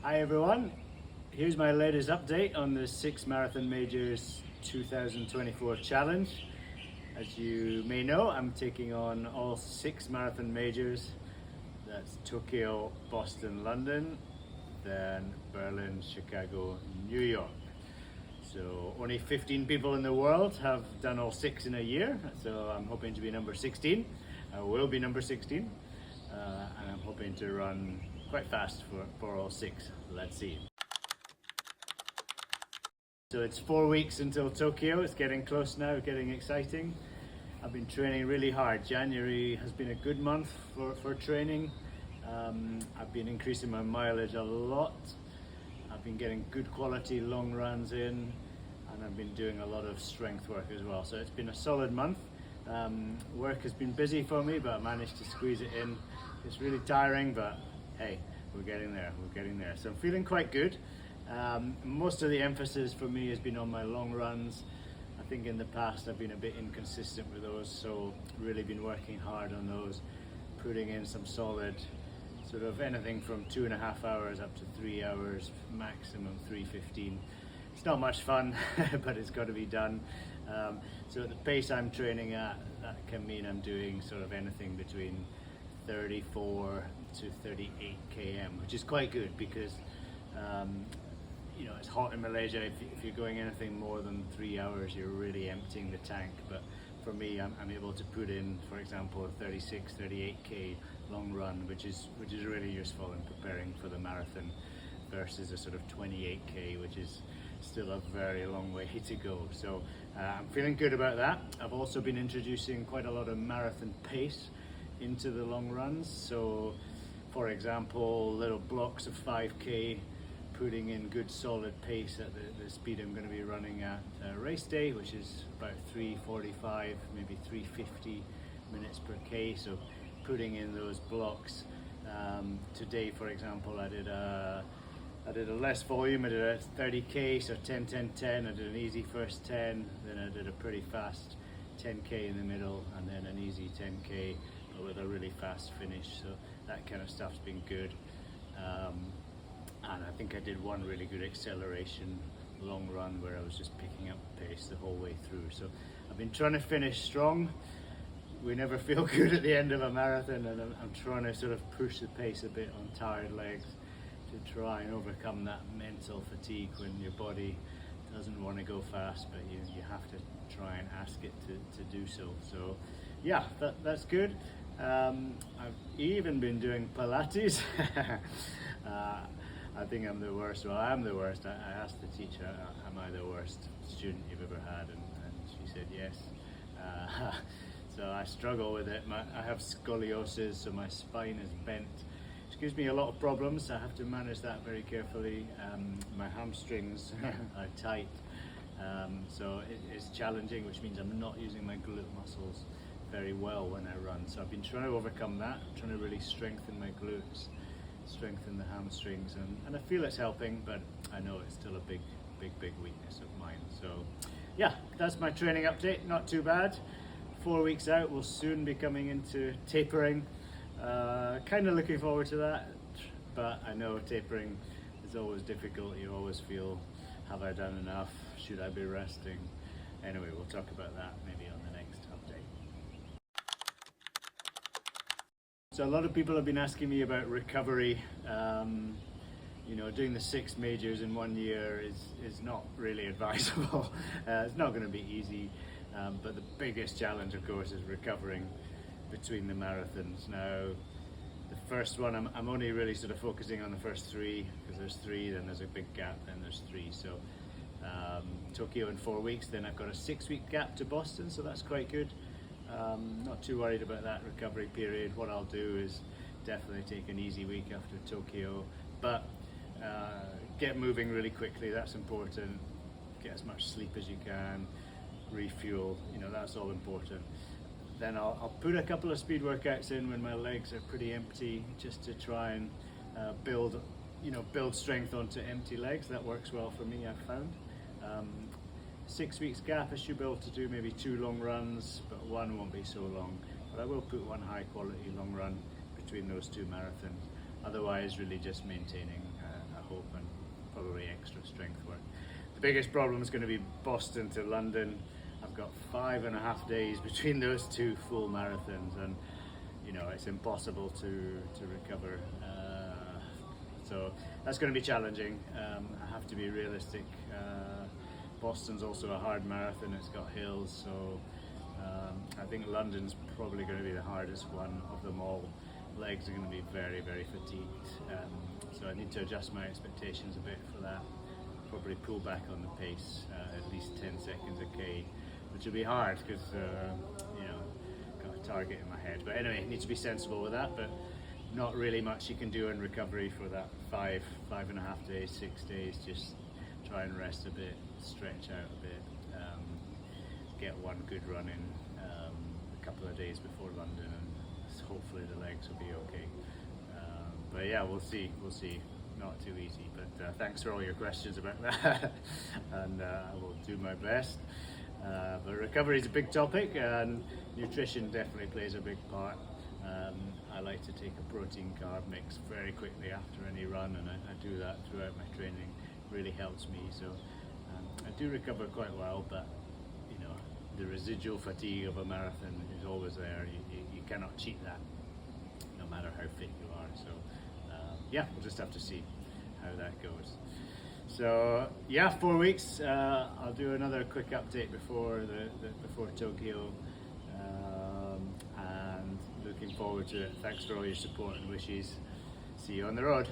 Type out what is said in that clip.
Hi everyone, here's my latest update on the 6 Marathon Majors 2024 challenge. As you may know, I'm taking on all 6 Marathon Majors. That's Tokyo, Boston, London, then Berlin, Chicago, New York. So only 15 people in the world have done all 6 in a year, so I'm hoping to be number 16. I will be number 16, and I'm hoping to run quite fast for all 6. Let's see. So it's 4 weeks until Tokyo. It's getting close now, getting exciting. I've been training really hard. January has been a good month for training. I've been increasing my mileage a lot. I've been getting good quality long runs in, and I've been doing a lot of strength work as well. So it's been a solid month. Work has been busy for me, but I managed to squeeze it in. It's really tiring, but hey, we're getting there. So I'm feeling quite good. Most of the emphasis for me has been on my long runs. I think in the past I've been a bit inconsistent with those, so really been working hard on those, putting in some solid, sort of anything from 2.5 hours up to 3 hours, maximum 3:15. It's not much fun, but it's got to be done. So at the pace I'm training at, that can mean I'm doing sort of anything between 34 to 38 km, which is quite good because you know, it's hot in Malaysia. If you're going anything more than 3 hours, you're really emptying the tank. But for me, I'm able to put in, for example, a 36, 38k long run, which is really useful in preparing for the marathon, versus a sort of 28k, which is still a very long way to go. So I'm feeling good about that. I've also been introducing quite a lot of marathon pace into the long runs. So for example, little blocks of 5k, putting in good solid pace at the speed I'm going to be running at race day, which is about 3:45, maybe 3:50 minutes per k. So putting in those blocks. Today, for example, I did a less volume. I did a 30k, so 10, 10, 10. I did an easy first 10, then I did a pretty fast 10k in the middle, and then an easy 10k but with a really fast finish. So that kind of stuff's been good. And I think I did one really good acceleration long run where I was just picking up pace the whole way through. So I've been trying to finish strong. We never feel good at the end of a marathon, and I'm trying to sort of push the pace a bit on tired legs to try and overcome that mental fatigue when your body doesn't want to go fast, but you have to try and ask it to do so. So yeah, that's good. I've even been doing Pilates. I think I'm the worst. Well, I'm the worst. I asked the teacher, am I the worst student you've ever had? And she said yes. So I struggle with it. I have scoliosis, so my spine is bent, which gives me a lot of problems. I have to manage that very carefully. My hamstrings are tight, so it's challenging, which means I'm not using my glute muscles very well when I run. So I've been trying to overcome that, trying to really strengthen my glutes, strengthen the hamstrings, and I feel it's helping, but I know it's still a big weakness of mine. So yeah, that's my training update. Not too bad. 4 weeks out, we'll soon be coming into tapering. Kind of looking forward to that, but I know tapering is always difficult. You always feel, have I done enough? Should I be resting? Anyway, we'll talk about that maybe on the next update. So a lot of people have been asking me about recovery. You know, doing the 6 majors in 1 year is not really advisable. It's not going to be easy, but the biggest challenge, of course, is recovering between the marathons. Now, the first one, I'm only really sort of focusing on the first 3, because there's 3, then there's a big gap, then there's 3. So Tokyo in 4 weeks, then I've got a 6-week gap to Boston, so that's quite good. Not too worried about that recovery period. What I'll do is definitely take an easy week after Tokyo, but get moving really quickly. That's important. Get as much sleep as you can, refuel, you know, that's all important. Then I'll put a couple of speed workouts in when my legs are pretty empty, just to try and build strength onto empty legs. That works well for me, I've found. 6 weeks gap, I should be able to do maybe 2 long runs, but 1 won't be so long. But I will put 1 high quality long run between those 2 marathons. Otherwise, really just maintaining a hope, and probably extra strength work. The biggest problem is going to be Boston to London. I've got 5.5 days between those two full marathons, and it's impossible to recover. So that's going to be challenging. I have to be realistic. Boston's also a hard marathon. It's got hills, so I think London's probably going to be the hardest one of them all. Legs are going to be very, very fatigued. So I need to adjust my expectations a bit for that. Probably pull back on the pace, at least 10 seconds a K, which will be hard because got a target in my head. But anyway, need to be sensible with that. But not really much you can do in recovery for that 5.5 days, 6 days. Just try and rest a bit, stretch out a bit, get one good run in a couple of days before London, and hopefully the legs will be okay. But yeah, we'll see. Not too easy, but thanks for all your questions about that, and I will do my best. But recovery is a big topic, and nutrition definitely plays a big part. I like to take a protein carb mix very quickly after any run, and I do that throughout my training. It really helps me, so I do recover quite well, but the residual fatigue of a marathon is always there. You cannot cheat that, no matter how fit you are. So yeah, we'll just have to see how that goes. So yeah, 4 weeks. I'll do another quick update before before Tokyo, and looking forward to it. Thanks for all your support and wishes. See you on the road.